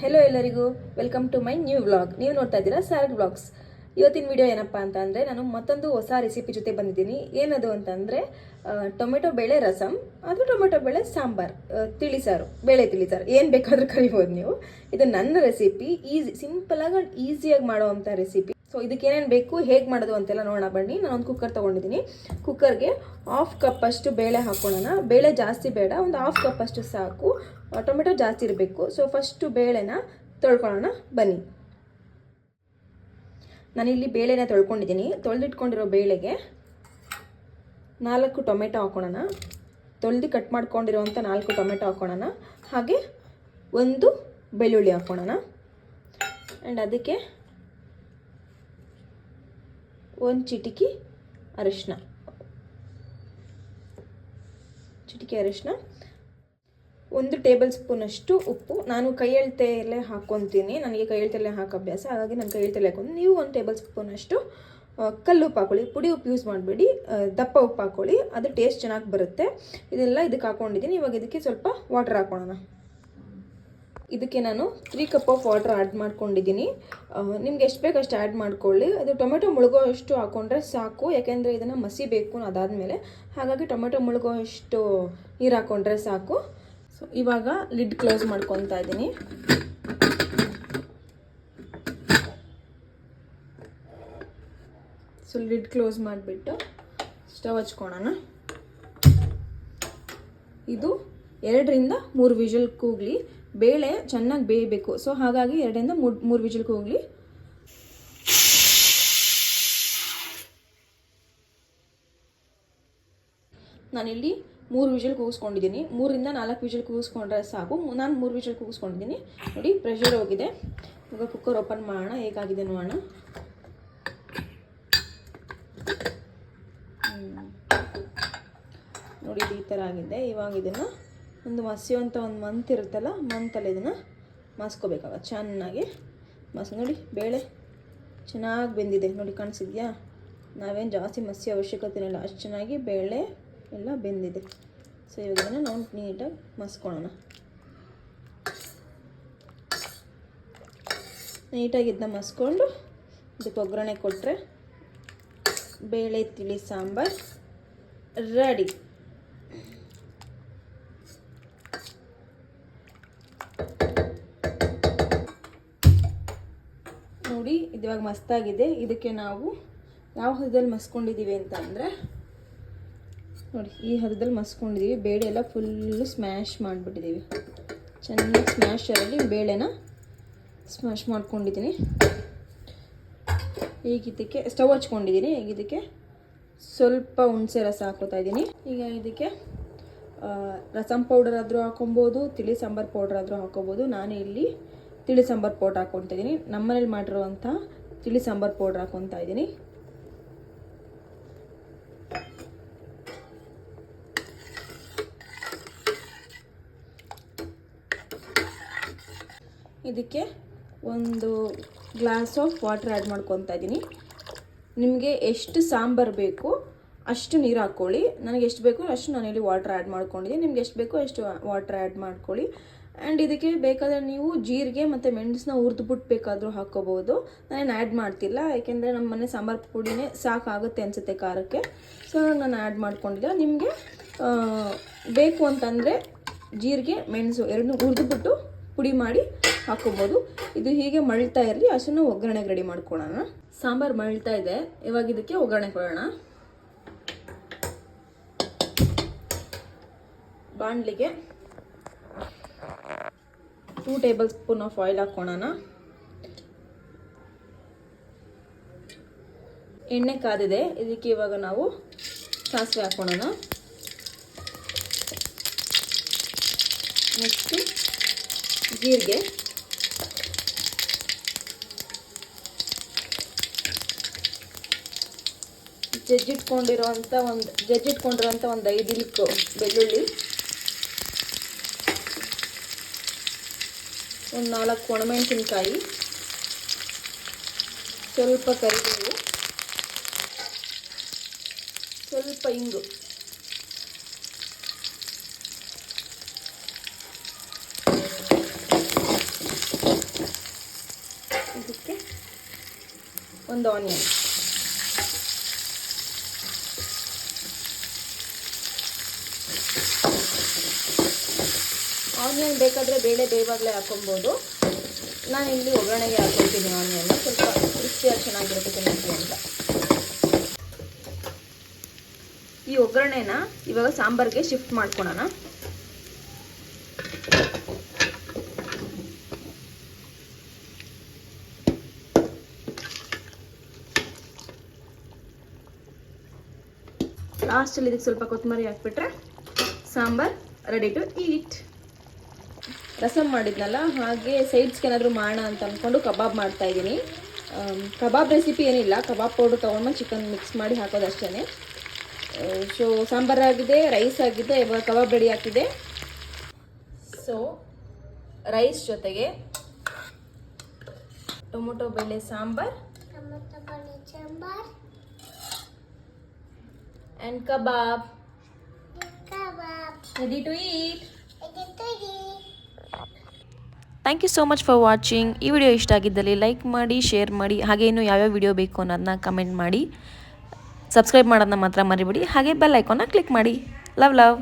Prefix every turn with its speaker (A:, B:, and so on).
A: Hello ಎಲ್ಲರಿಗೂ, welcome to my new vlog. ನೀವು ನೋಡ್ತಾ ಇದ್ದೀರಾ ಸಾರಗ್ ವ್ಲಾಗ್ಸ್. ಇವತ್ತಿನ ವಿಡಿಯೋ ಏನಪ್ಪ ಅಂತಂದರೆ, ನಾನು ಮತ್ತೊಂದು ಹೊಸ ರೆಸಿಪಿ ಜೊತೆ ಬಂದಿದ್ದೀನಿ. ಏನದು ಅಂತಂದರೆ ಟೊಮೆಟೊ ಬೇಳೆ ರಸಮ್, ಅದು ಟೊಮೆಟೊ ಬೇಳೆ ಸಾಂಬಾರ್, ತಿಳಿಸಾರು, ಬೇಳೆ ತಿಳಿಸಾರು, ಏನು ಬೇಕಾದರೂ ಕರಿಬೋದು ನೀವು. ಇದು ನನ್ನ ರೆಸಿಪಿ, ಸಿಂಪಲಾಗಿ ಈಸಿಯಾಗಿ ಮಾಡೋವಂಥ ರೆಸಿಪಿ. ಸೊ ಇದಕ್ಕೆ ಏನೇನು ಬೇಕು, ಹೇಗೆ ಮಾಡೋದು ಅಂತೆಲ್ಲ ನೋಡೋಣ ಬನ್ನಿ. ನಾನೊಂದು ಕುಕ್ಕರ್ ತೊಗೊಂಡಿದ್ದೀನಿ. ಕುಕ್ಕರ್ಗೆ 1/2 ಕಪ್ ಅಷ್ಟು ಬೇಳೆ ಹಾಕ್ಕೊಳ್ಳೋಣ. ಬೇಳೆ ಜಾಸ್ತಿ ಬೇಡ, ಒಂದು 1/2 ಕಪ್ ಅಷ್ಟು ಸಾಕು. ಟೊಮೆಟೊ ಜಾಸ್ತಿ ಇರಬೇಕು. ಸೊ ಫಸ್ಟು ಬೇಳೆನ ತೊಳ್ಕೊಳ್ಳೋಣ ಬನ್ನಿ. ನಾನಿಲ್ಲಿ ಬೇಳೆನ ತೊಳ್ಕೊಂಡಿದ್ದೀನಿ. ತೊಳೆದಿಟ್ಕೊಂಡಿರೋ ಬೇಳೆಗೆ 4 ಟೊಮೆಟೊ ಹಾಕ್ಕೊಳ್ಳೋಣ. ತೊಳೆದು ಕಟ್ ಮಾಡ್ಕೊಂಡಿರೋವಂಥ 4 ಟೊಮೆಟೊ ಹಾಕ್ಕೊಳ್ಳೋಣ. ಹಾಗೆ 1 ಬೆಳ್ಳುಳ್ಳಿ ಹಾಕ್ಕೊಳ್ಳೋಣ. ಆ್ಯಂಡ್ ಅದಕ್ಕೆ 1 ಚಿಟಿಕೆ ಅರಿಶಿನ, 1 ಟೇಬಲ್ ಸ್ಪೂನಷ್ಟು ಉಪ್ಪು. ನಾನು ಕೈ ಎಳ್ತೆಯಲ್ಲೇ ಹಾಕ್ಕೊತೀನಿ, ನನಗೆ ಕೈ ಎಳ್ತೆಯಲ್ಲೇ ಹಾಕೋ ಅಭ್ಯಾಸ, ಹಾಗಾಗಿ ನಾನು ಕೈ ಎಳ್ತೆಯಲ್ಲೇ ಹಾಕೊಂಡು. ನೀವು 1 ಟೇಬಲ್ ಸ್ಪೂನಷ್ಟು ಕಲ್ಲು ಉಪ್ಪು ಹಾಕ್ಕೊಳ್ಳಿ. ಪುಡಿ ಉಪ್ಪು ಯೂಸ್ ಮಾಡಬೇಡಿ, ದಪ್ಪ ಉಪ್ಪು ಹಾಕ್ಕೊಳ್ಳಿ, ಅದು ಟೇಸ್ಟ್ ಚೆನ್ನಾಗಿ ಬರುತ್ತೆ. ಇದೆಲ್ಲ ಇದಕ್ಕೆ ಹಾಕ್ಕೊಂಡಿದ್ದೀನಿ. ಇವಾಗ ಇದಕ್ಕೆ ಸ್ವಲ್ಪ ವಾಟರ್ ಹಾಕ್ಕೊಳ್ಳೋಣ. ಇದಕ್ಕೆ ನಾನು 3 ಕಪ್ ಆಫ್ ವಾಟರ್ ಆ್ಯಡ್ ಮಾಡ್ಕೊಂಡಿದ್ದೀನಿ. ನಿಮ್ಗೆ ಎಷ್ಟು ಬೇಕು ಅಷ್ಟು ಆ್ಯಡ್ ಮಾಡ್ಕೊಳ್ಳಿ. ಅದು ಟೊಮೆಟೊ ಮುಳುಗೋ ಅಷ್ಟು ಹಾಕ್ಕೊಂಡ್ರೆ ಸಾಕು, ಯಾಕೆಂದರೆ ಇದನ್ನು ಮಸಿಬೇಕು ಅದಾದಮೇಲೆ. ಹಾಗಾಗಿ ಟೊಮೆಟೊ ಮುಳುಗೋ ಅಷ್ಟು ನೀರು ಹಾಕ್ಕೊಂಡ್ರೆ ಸಾಕು. ಸೊ ಇವಾಗ ಲಿಡ್ ಕ್ಲೋಸ್ ಮಾಡ್ಕೊತಾ ಇದ್ದೀನಿ. ಸೊ ಲಿಡ್ ಕ್ಲೋಸ್ ಮಾಡಿಬಿಟ್ಟು ಸ್ಟವ್ ಹಚ್ಕೊಳ್ಳೋಣ. ಇದು 2ರಿಂದ 3 ವಿಷಲ್ ಕೂಗಲಿ. ಬೇಳೆ ಚೆನ್ನಾಗಿ ಬೇಯಬೇಕು. ಸೊ ಹಾಗಾಗಿ 2ರಿಂದ 3 ವಿಷಲ್ ಕೂಗಲಿ. ನಾನಿಲ್ಲಿ 3 ವಿಷಲ್ ಕೂಗಿಸ್ಕೊಂಡಿದ್ದೀನಿ. 3ರಿಂದ 4 ವಿಷಲ್ ಕೂಗಿಸ್ಕೊಂಡ್ರೆ ಸಾಕು. ನಾನು 3 ವಿಷಲ್ ಕೂಗಿಸ್ಕೊಂಡಿದ್ದೀನಿ. ನೋಡಿ, ಪ್ರೆಷರ್ ಹೋಗಿದೆ. ಇವಾಗ ಕುಕ್ಕರ್ ಓಪನ್ ಮಾಡೋಣ, ಹೇಗಾಗಿದೆ ನೋಡೋಣ. ನೋಡಿ, ಈ ಥರ ಆಗಿದೆ. ಇವಾಗ ಇದನ್ನು ಒಂದು ಮಸಿಯುವಂಥ ಒಂದು ಮಂತ್ ಇರುತ್ತಲ್ಲ, ಮಂತಲ್ಲಿ ಇದನ್ನು ಮಸ್ಕೋಬೇಕಾಗ ಚೆನ್ನಾಗಿ ನೋಡಿ, ಬೇಳೆ ಚೆನ್ನಾಗಿ ಬೆಂದಿದೆ. ನೋಡಿ, ಕಾಣಿಸಿದ್ಯಾ? ನಾವೇನು ಜಾಸ್ತಿ ಮಸಿ ಅವಶ್ಯಕತೆ ಇಲ್ಲ, ಅಷ್ಟು ಚೆನ್ನಾಗಿ ಬೇಳೆ ಎಲ್ಲ ಬೆಂದಿದೆ. ಸೊ ಇವಾಗ ಇದನ್ನು ನಾವು ನೀಟಾಗಿ ಮಸ್ಕೊಳ್ಳೋಣ. ನೀಟಾಗಿ ಇದನ್ನ ಮಸ್ಕೊಂಡು ಇದಕ್ಕೆ ಒಗ್ಗರಣೆ ಕೊಟ್ಟರೆ ಬೇಳೆ ತಿಳಿ ಸಾಂಬಾರ್ ರೆಡಿ. ನೋಡಿ, ಇದು ಇವಾಗ ಮಸ್ತಾಗಿದೆ. ಇದಕ್ಕೆ ನಾವು ಯಾವ ಹದದಲ್ಲಿ ಮಸ್ಕೊಂಡಿದ್ದೀವಿ ಅಂತ ಅಂದರೆ, ನೋಡಿ, ಈ ಹದದಲ್ಲಿ ಮಸ್ಕೊಂಡಿದ್ದೀವಿ. ಬೇಳೆ ಎಲ್ಲ ಫುಲ್ಲು ಸ್ಮ್ಯಾಶ್ ಮಾಡಿಬಿಟ್ಟಿದ್ದೀವಿ. ಚೆನ್ನಾಗಿ ಸ್ಮ್ಯಾಶರಲ್ಲಿ ಬೇಳೆನ ಸ್ಮ್ಯಾಶ್ ಮಾಡ್ಕೊಂಡಿದ್ದೀನಿ. ಈಗ ಇದಕ್ಕೆ ಸ್ಟವ್ ಹಚ್ಕೊಂಡಿದ್ದೀನಿ. ಈಗ ಇದಕ್ಕೆ ಸ್ವಲ್ಪ ಹುಣಸೆ ರಸ ಹಾಕೋತಾ ಇದ್ದೀನಿ. ಈಗ ಇದಕ್ಕೆ ರಸಮ್ ಪೌಡರ್ ಆದರೂ ಹಾಕೊಬೋದು, ತಿಳಿ ಸಾಂಬಾರು ಪೌಡರ್ ಆದರೂ ಹಾಕೋಬೋದು. ನಾನು ಇಲ್ಲಿ ತಿಳಿ ಸಾಂಬಾರು ಪೌಡ್ರ್ ಹಾಕ್ಕೊತಾ ಇದ್ದೀನಿ. ನಮ್ಮನೇಲಿ ಮಾಡಿರುವಂಥ ತಿಳಿ ಸಾಂಬಾರು ಪೌಡ್ರ್ ಹಾಕ್ಕೊತಾ ಇದ್ದೀನಿ. ಇದಕ್ಕೆ 1 ಗ್ಲಾಸ್ ಆಫ್ ವಾಟರ್ ಆ್ಯಡ್ ಮಾಡ್ಕೊತಾ ಇದ್ದೀನಿ. ನಿಮಗೆ ಎಷ್ಟು ಸಾಂಬಾರು ಬೇಕು ಅಷ್ಟು ನೀರು ಹಾಕ್ಕೊಳ್ಳಿ. ನನಗೆ ಎಷ್ಟು ಬೇಕೋ ಅಷ್ಟು ನಾನಿಲ್ಲಿ ವಾಟರ್ ಆ್ಯಡ್ ಮಾಡ್ಕೊಂಡಿದ್ದೀನಿ. ನಿಮ್ಗೆ ಎಷ್ಟು ಬೇಕೋ ಅಷ್ಟು ವಾಟರ್ ಆ್ಯಡ್ ಮಾಡ್ಕೊಳ್ಳಿ. ಆ್ಯಂಡ್ ಇದಕ್ಕೆ ಬೇಕಾದರೆ ನೀವು ಜೀರಿಗೆ ಮತ್ತು ಮೆಣಸನ್ನ ಹುರಿದ್ಬಿಟ್ಟು ಬೇಕಾದರೂ ಹಾಕ್ಕೋಬೋದು. ನಾನೇನು ಆ್ಯಡ್ ಮಾಡ್ತಿಲ್ಲ, ಯಾಕೆಂದರೆ ನಮ್ಮ ಮನೆ ಸಾಂಬಾರು ಪುಡಿನೇ ಸಾಕಾಗುತ್ತೆ ಅನಿಸುತ್ತೆ ಖಾರಕ್ಕೆ. ಸೊ ನಾನು ಆ್ಯಡ್ ಮಾಡ್ಕೊಂಡಿಲ್ಲ. ನಿಮಗೆ ಬೇಕು ಅಂತಂದರೆ ಜೀರಿಗೆ ಮೆಣಸು 2 ಹುರಿದ್ಬಿಟ್ಟು ಪುಡಿ ಮಾಡಿ ಹಾಕ್ಕೋಬೋದು. ಇದು ಹೀಗೆ ಮಳ್ತಾ ಇರಲಿ, ಅಷ್ಟನ್ನು ಒಗ್ಗರಣೆಗೆ ರೆಡಿ ಮಾಡ್ಕೊಳ್ಳೋಣ. ಸಾಂಬಾರು ಮಳ್ತಾ ಇದೆ. ಇವಾಗ ಇದಕ್ಕೆ ಒಗ್ಗರಣೆ ಕೊಡೋಣ. ಬಾಣಲಿಗೆ 2 ಟೇಬಲ್ ಸ್ಪೂನ್ ಆಫ್ ಆಯಿಲ್ ಹಾಕ್ಕೊಳ್ಳೋಣ. ಎಣ್ಣೆ ಕಾದಿದೆ. ಇದಕ್ಕೆ ಇವಾಗ ನಾವು ಸಾಸಿವೆ ಹಾಕ್ಕೊಳ್ಳೋಣ. ನೆಕ್ಸ್ಟು ಜೀರಿಗೆ, ಜಜ್ಜಿಟ್ಕೊಂಡಿರೋಂಥ ಒಂದು 5 ಇಲ್ಕು ಬೆಳ್ಳುಳ್ಳಿ, 4 ಒಣಮೆಣಸಿನ್ಕಾಯಿ, ಸ್ವಲ್ಪ ಕರಿಬೇವು, ಸ್ವಲ್ಪ ಇಂಗು, ಒಂದು ಆನಿಯನ್, ಆನಿಯನ್ ಬೇಕಾದರೆ ಬೇಳೆ ಬೇವಾಗಲೇ ಹಾಕೊಬೋದು. ನಾನು ಇಲ್ಲಿ ಒಗ್ಗರಣೆಗೆ ಹಾಕೊಳ್ತೀನಿ ಆನಿಯನ್ನ, ಸ್ವಲ್ಪ ಕ್ರಿಸ್ಪಿಯಾಗಿ ಚೆನ್ನಾಗಿರುತ್ತೆ ತಿನ್ನೋಕ್ಕೆ ಅಂತ. ಈ ಒಗ್ಗರಣೆನ ಇವಾಗ ಸಾಂಬಾರಿಗೆ ಶಿಫ್ಟ್ ಮಾಡ್ಕೊಳೋಣ. ಲಾಸ್ಟಲ್ಲಿ ಇದಕ್ಕೆ ಸ್ವಲ್ಪ ಕೊತ್ತಂಬರಿ ಹಾಕ್ಬಿಟ್ರೆ sambar ready to eat. Rasam ಮಾಡಿದ್ನಲ್ಲ, ಹಾಗೆ ಸೈಡ್ಸ್ಗೆ ಏನಾದರೂ ಮಾಡೋಣ ಅಂತ ಅಂದ್ಕೊಂಡು ಕಬಾಬ್ ಮಾಡ್ತಾಯಿದ್ದೀನಿ. ಕಬಾಬ್ ರೆಸಿಪಿ ಏನಿಲ್ಲ, ಕಬಾಬ್ ಪೌಡ್ರ್ ತೊಗೊಂಡು ಚಿಕನ್ ಮಿಕ್ಸ್ ಮಾಡಿ ಹಾಕೋದಷ್ಟೇ. ಸೊ ಸಾಂಬಾರ್ ಆಗಿದೆ, ರೈಸ್ ಆಗಿದೆ, ಇವಾಗ ಕಬಾಬ್ ರೆಡಿ ಆಗ್ತಿದೆ. ಸೊ ರೈಸ್ ಜೊತೆಗೆ ಟೊಮೊಟೊ ಬೇಳೆ sambar and kebab ready to eat.
B: Thank you so much for watching. ಈ ವಿಡಿಯೋ ಇಷ್ಟ ಆಗಿದ್ದಲ್ಲಿ ಲೈಕ್ ಮಾಡಿ, ಶೇರ್ ಮಾಡಿ, ಹಾಗೆ ಇನ್ನೂ ಯಾವ್ಯಾವ ವಿಡಿಯೋ ಬೇಕು ಅನ್ನೋದನ್ನ ಕಮೆಂಟ್ ಮಾಡಿ. ಸಬ್ಸ್ಕ್ರೈಬ್ ಮಾಡೋದನ್ನ ಮಾತ್ರ ಮರಿಬೇಡಿ. ಹಾಗೆ ಬೆಲ್ ಐಕಾನ್ನ ಕ್ಲಿಕ್ ಮಾಡಿ. ಲವ್.